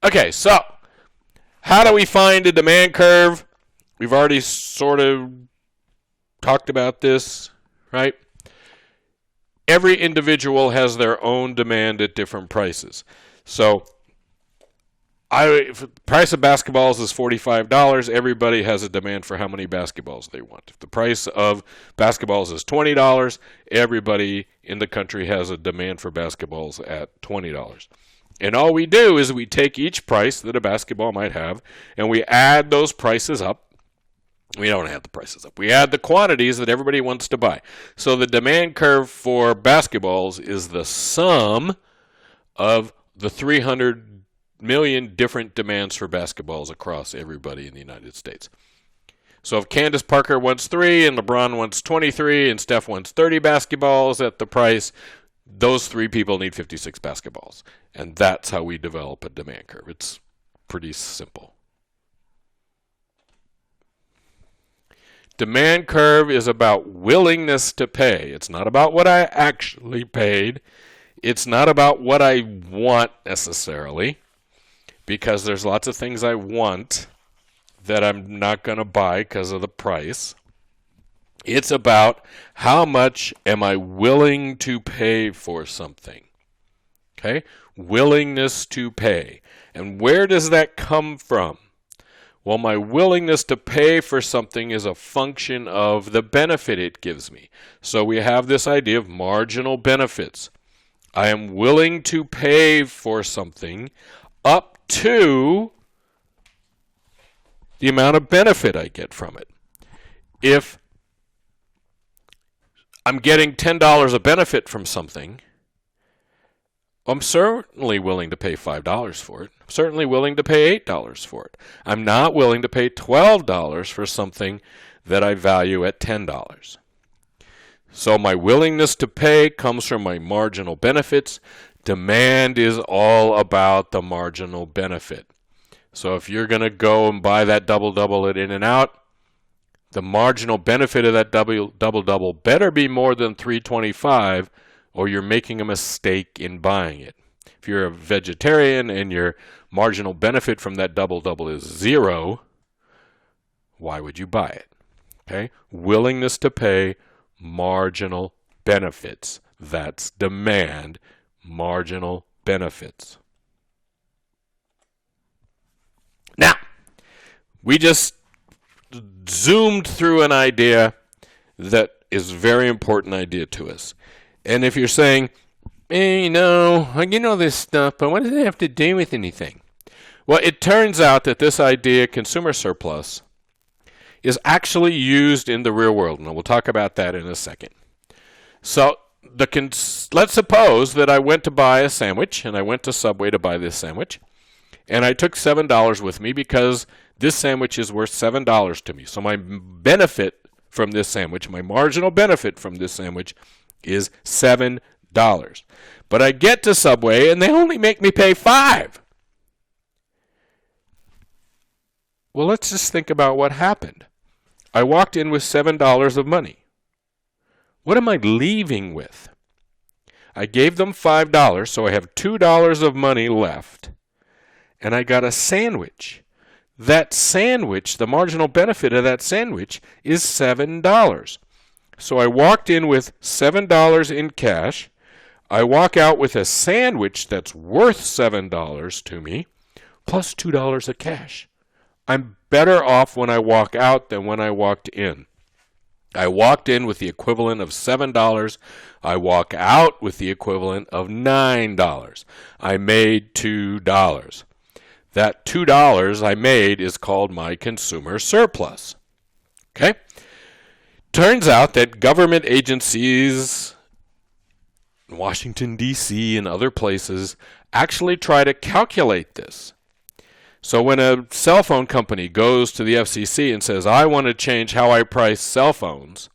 Okay, so how do we find a demand curve? We've already sort of talked about this, right? Every individual has their own demand at different prices. So if the price of basketballs is $45, everybody has a demand for how many basketballs they want. If the price of basketballs is $20, everybody in the country has a demand for basketballs at $20. And all we do is we take each price that a basketball might have, and we add those prices up. We don't add the prices up. We add the quantities that everybody wants to buy. So the demand curve for basketballs is the sum of the 300 million different demands for basketballs across everybody in the United States. So if Candace Parker wants 3 and LeBron wants 23 and Steph wants 30 basketballs at the price, those 3 people need 56 basketballs. And that's how we develop a demand curve. It's pretty simple. Demand curve is about willingness to pay. It's not about what I actually paid. It's not about what I want necessarily, because there's lots of things I want that I'm not going to buy because of the price. It's about how much am I willing to pay for something. Okay? Willingness to pay. And where does that come from? Well, my willingness to pay for something is a function of the benefit it gives me. So we have this idea of marginal benefits. I am willing to pay for something up to the amount of benefit I get from it. If I'm getting $10 of benefit from something, I'm certainly willing to pay $5 for it. I'm certainly willing to pay $8 for it. I'm not willing to pay $12 for something that I value at $10. So my willingness to pay comes from my marginal benefits. Demand is all about the marginal benefit. So if you're going to go and buy that double-double at In-N-Out, the marginal benefit of that double-double better be more than $3.25, or you're making a mistake in buying it. If you're a vegetarian and your marginal benefit from that double-double is 0, why would you buy it? Okay? Willingness to pay, marginal benefits. That's demand, marginal benefits. Now, we just zoomed through an idea that is a very important idea to us. And if you're saying, hey, you know this stuff, but what does it have to do with anything? Well, it turns out that this idea, consumer surplus, is actually used in the real world, and we'll talk about that in a second. So let's suppose that I went to buy a sandwich, and I went to Subway to buy this sandwich, and I took $7 with me because this sandwich is worth $7 to me. So my benefit from this sandwich, my marginal benefit from this sandwich, is $7. But I get to Subway and they only make me pay $5. Well, let's just think about what happened. I walked in with $7 of money. What am I leaving with? I gave them $5, so I have $2 of money left, and I got a sandwich. That sandwich, the marginal benefit of that sandwich is $7. So I walked in with $7 in cash. I walk out with a sandwich that's worth $7 to me, plus $2 of cash. I'm better off when I walk out than when I walked in. I walked in with the equivalent of $7. I walk out with the equivalent of $9. I made $2. That $2 I made is called my consumer surplus. Okay? Turns out that government agencies in Washington, D.C. and other places actually try to calculate this. So when a cell phone company goes to the FCC and says, I want to change how I price cell phones,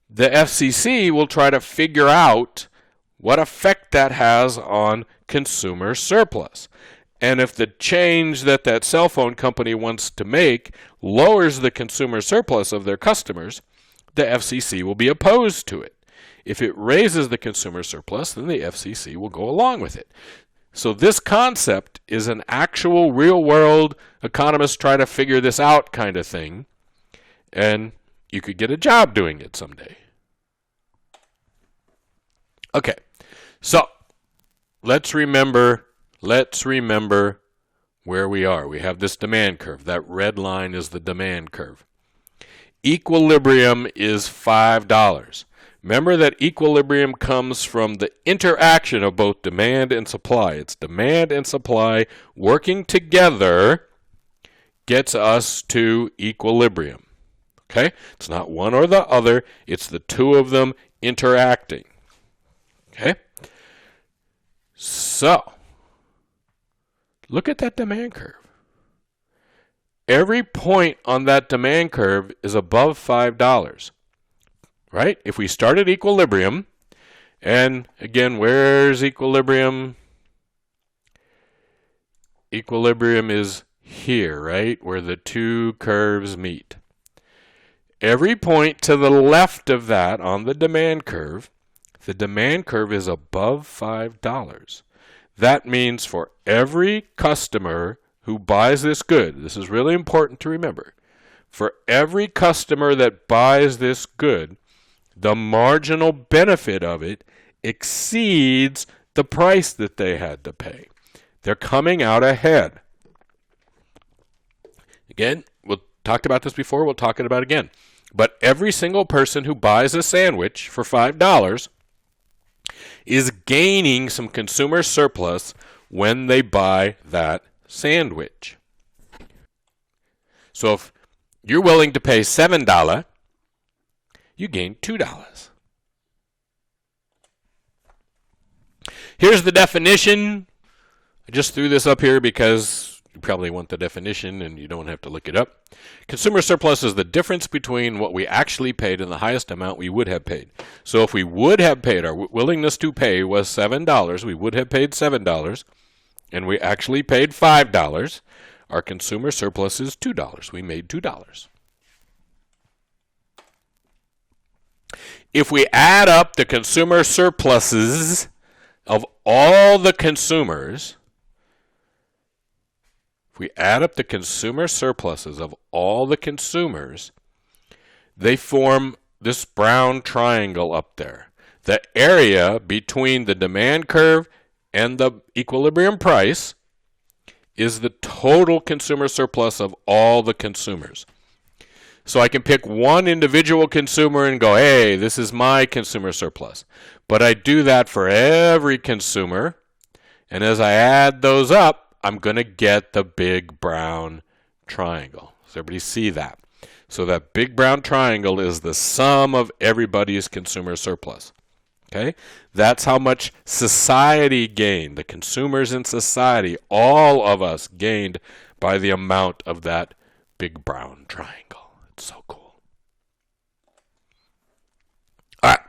the FCC will try to figure out what effect that has on consumer surplus. And if the change that cell phone company wants to make lowers the consumer surplus of their customers, the FCC will be opposed to it. If it raises the consumer surplus, then the FCC will go along with it. So this concept is an actual real-world economists try to figure this out kind of thing, and you could get a job doing it someday. Okay, so let's remember where we are. We have this demand curve. That red line is the demand curve. Equilibrium is $5. Remember that equilibrium comes from the interaction of both demand and supply. It's demand and supply working together gets us to equilibrium. Okay? It's not one or the other. It's the two of them interacting. Okay? So, look at that demand curve. Every point on that demand curve is above $5. Right? If we start at equilibrium, and again, where's equilibrium? Equilibrium is here, right? Where the two curves meet. Every point to the left of that on the demand curve is above $5. That means for every customer who buys this good, this is really important to remember, for every customer that buys this good, the marginal benefit of it exceeds the price that they had to pay. They're coming out ahead. Again, we've talked about this before, we'll talk about it again. But every single person who buys a sandwich for $5 is gaining some consumer surplus when they buy that sandwich. So if you're willing to pay $7, you gain $2. Here's the definition. I just threw this up here because you probably want the definition and you don't have to look it up. Consumer surplus is the difference between what we actually paid and the highest amount we would have paid. So if we would have paid, our willingness to pay was $7, we would have paid $7, and we actually paid $5, our consumer surplus is $2. We made $2. If we add up the consumer surpluses of all the consumers, they form this brown triangle up there. The area between the demand curve and the equilibrium price is the total consumer surplus of all the consumers. So I can pick one individual consumer and go, hey, this is my consumer surplus. But I do that for every consumer. And as I add those up, I'm going to get the big brown triangle. Does everybody see that? So that big brown triangle is the sum of everybody's consumer surplus. Okay? That's how much society gained. The consumers in society, all of us gained by the amount of that big brown triangle. So cool. All right.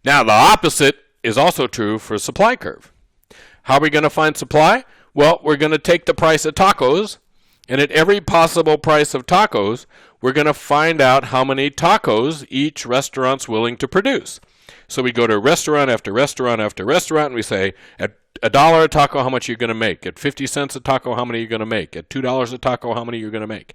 Now, the opposite is also true for supply curve. How are we going to find supply? Well, we're going to take the price of tacos, and at every possible price of tacos, we're going to find out how many tacos each restaurant's willing to produce. So we go to restaurant after restaurant after restaurant, and we say, at $1 a taco, how much are you going to make? At 50 cents a taco, how many are you going to make? At $2 a taco, how many are you going to make?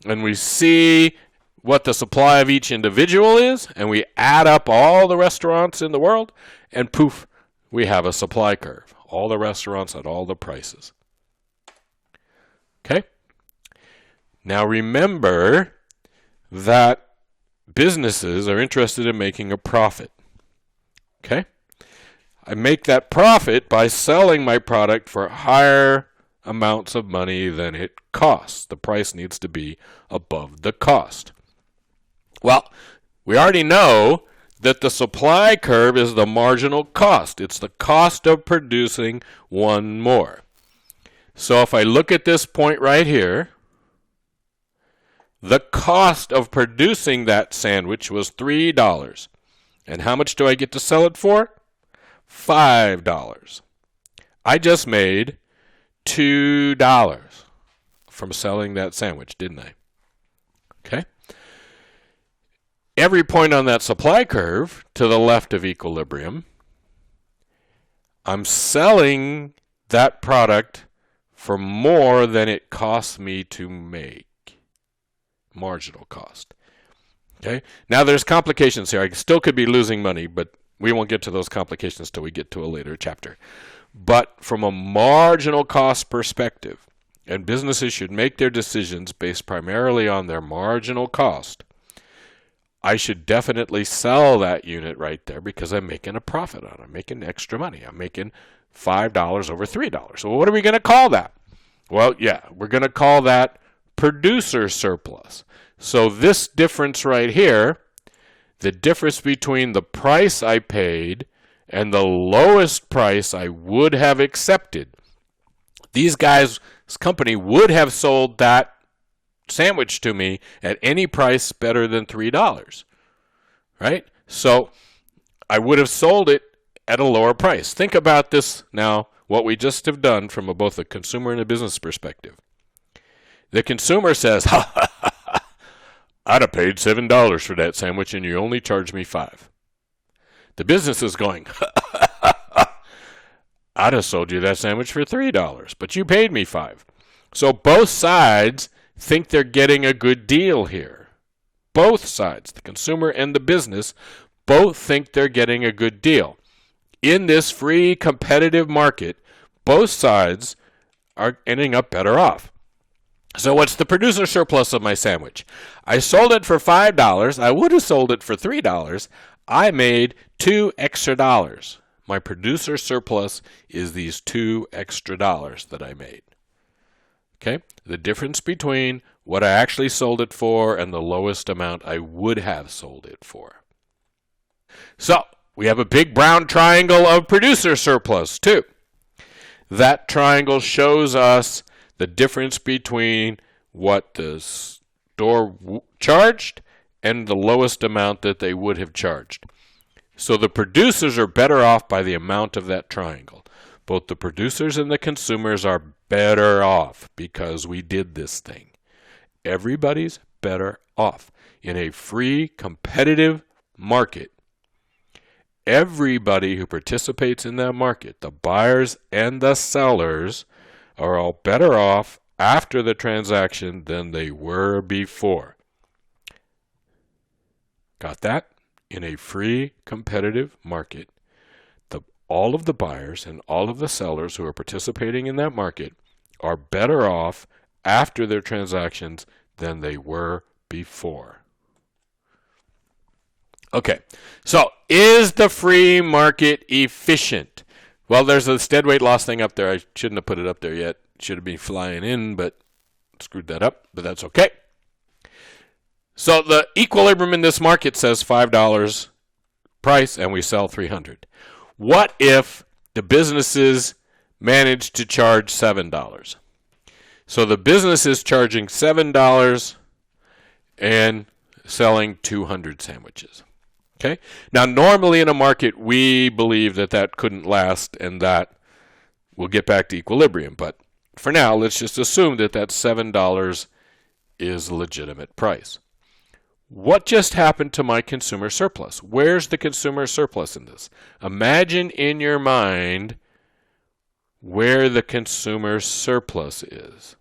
And we see what the supply of each individual is, and we add up all the restaurants in the world, and poof, we have a supply curve. All the restaurants at all the prices. Okay? Now remember that businesses are interested in making a profit. Okay? I make that profit by selling my product for higher amounts of money than it costs. The price needs to be above the cost. Well, we already know that the supply curve is the marginal cost. It's the cost of producing one more. So if I look at this point right here, the cost of producing that sandwich was $3. And how much do I get to sell it for? $5. I just made $2 from selling that sandwich, didn't I? Okay? Every point on that supply curve to the left of equilibrium, I'm selling that product for more than it costs me to make. Marginal cost. Okay? Now there's complications here. I still could be losing money, but we won't get to those complications till we get to a later chapter. But from a marginal cost perspective, and businesses should make their decisions based primarily on their marginal cost, I should definitely sell that unit right there because I'm making a profit on it. I'm making extra money. I'm making $5 over $3. So what are we going to call that? Well, yeah, we're going to call that producer surplus. So this difference right here, the difference between the price I paid and the lowest price I would have accepted, these guys, this company would have sold that sandwich to me at any price better than $3, right? So I would have sold it at a lower price. Think about this now, what we just have done from both a consumer and a business perspective. The consumer says, ha, ha, ha, ha, I'd have paid $7 for that sandwich and you only charged me $5. The business is going, ha, ha, ha, ha, I'd have sold you that sandwich for $3, but you paid me $5. So both sides think they're getting a good deal here. Both sides, the consumer and the business, both think they're getting a good deal. In this free competitive market, both sides are ending up better off. So what's the producer surplus of my sandwich? I sold it for $5. I would have sold it for $3. I made $2 extra. My producer surplus is these $2 extra that I made. Okay? The difference between what I actually sold it for and the lowest amount I would have sold it for. So, we have a big brown triangle of producer surplus too. That triangle shows us the difference between what the store charged and the lowest amount that they would have charged. So the producers are better off by the amount of that triangle. Both the producers and the consumers are better off because we did this thing. Everybody's better off. In a free, competitive market, everybody who participates in that market, the buyers and the sellers, are all better off after the transaction than they were before. Got that? In a free, competitive market, all of the buyers and all of the sellers who are participating in that market are better off after their transactions than they were before. Okay, so is the free market efficient? Well, there's this dead weight loss thing up there. I shouldn't have put it up there yet. Should have been flying in, but screwed that up, but that's okay. So the equilibrium in this market says $5 price and we sell $300. What if the businesses manage to charge $7? So the business is charging $7 and selling 200 sandwiches. Okay? Now, normally in a market, we believe that that couldn't last and that we'll get back to equilibrium. But for now, let's just assume that that $7 is a legitimate price. What just happened to my consumer surplus? Where's the consumer surplus in this? Imagine in your mind where the consumer surplus is.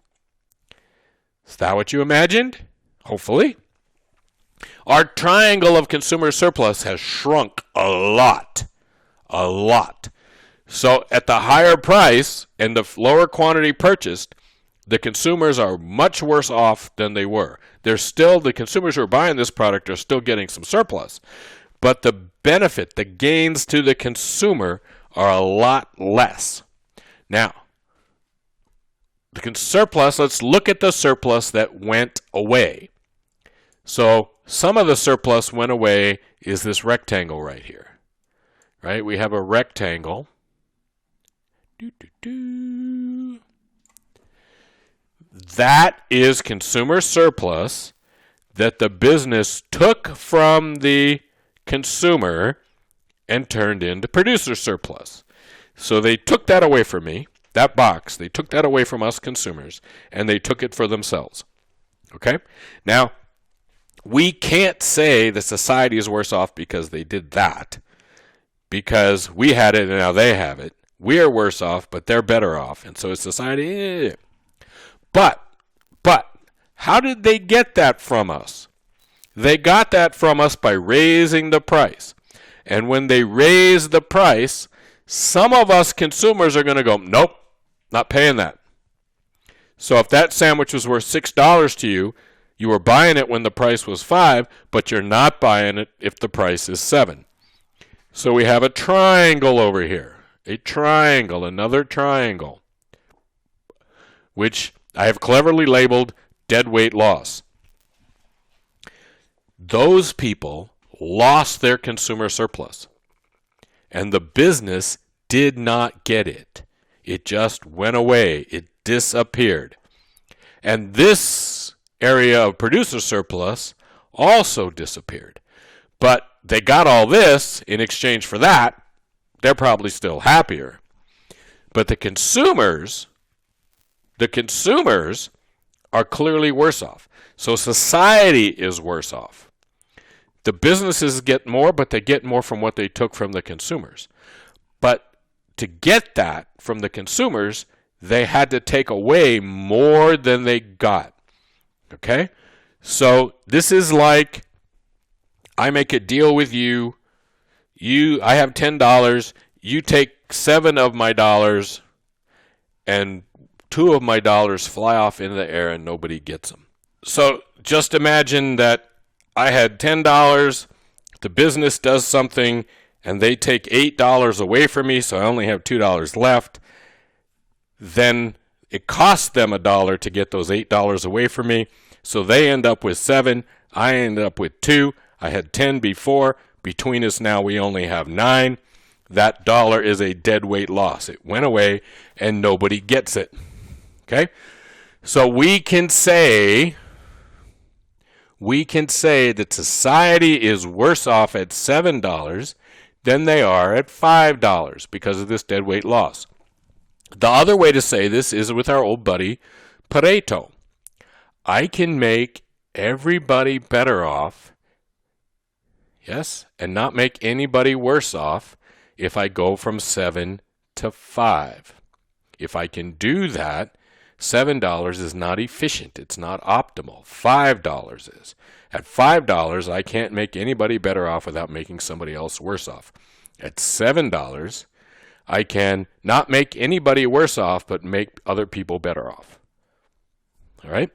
Is that what you imagined? Hopefully. Our triangle of consumer surplus has shrunk a lot. A lot. So at the higher price and the lower quantity purchased, the consumers are much worse off than they were. The consumers who are buying this product are still getting some surplus. But the benefit, the gains to the consumer are a lot less. Now, the surplus, let's look at the surplus that went away. So some of the surplus went away is this rectangle right here. Right? We have a rectangle. That is consumer surplus that the business took from the consumer and turned into producer surplus. So they took that away from me, that box, they took that away from us consumers, and they took it for themselves. Okay? Now, we can't say the society is worse off because they did that, because we had it and now they have it. We are worse off, but they're better off. And so society, But how did they get that from us? They got that from us by raising the price. And when they raise the price, some of us consumers are going to go, nope, not paying that. So if that sandwich was worth $6 to you, you were buying it when the price was $5, but you're not buying it if the price is $7. So we have a triangle over here. A triangle, another triangle, which I have cleverly labeled deadweight loss. Those people lost their consumer surplus, and the business did not get it. It just went away. It disappeared. And this area of producer surplus also disappeared. But they got all this in exchange for that. They're probably still happier. But the consumers are clearly worse off. So society is worse off. The businesses get more, but they get more from what they took from the consumers. But to get that from the consumers, they had to take away more than they got. Okay? So this is like I make a deal with you. I have $10. You take $7 of my dollars, and $2 of my dollars fly off into the air and nobody gets them. So just imagine that I had $10, the business does something, and they take $8 away from me, so I only have $2 left. Then it costs them $1 to get those $8 away from me, so they end up with 7. I end up with 2. I had 10 before. Between us now, we only have 9. That dollar is a deadweight loss. It went away, and nobody gets it. Okay? So we can say that society is worse off at $7 than they are at $5 because of this deadweight loss. The other way to say this is with our old buddy Pareto. I can make everybody better off, yes, and not make anybody worse off if I go from 7 to 5. If I can do that, $7 is not efficient. It's not optimal. $5 is. At $5, I can't make anybody better off without making somebody else worse off. At $7, I can not make anybody worse off, but make other people better off. All right?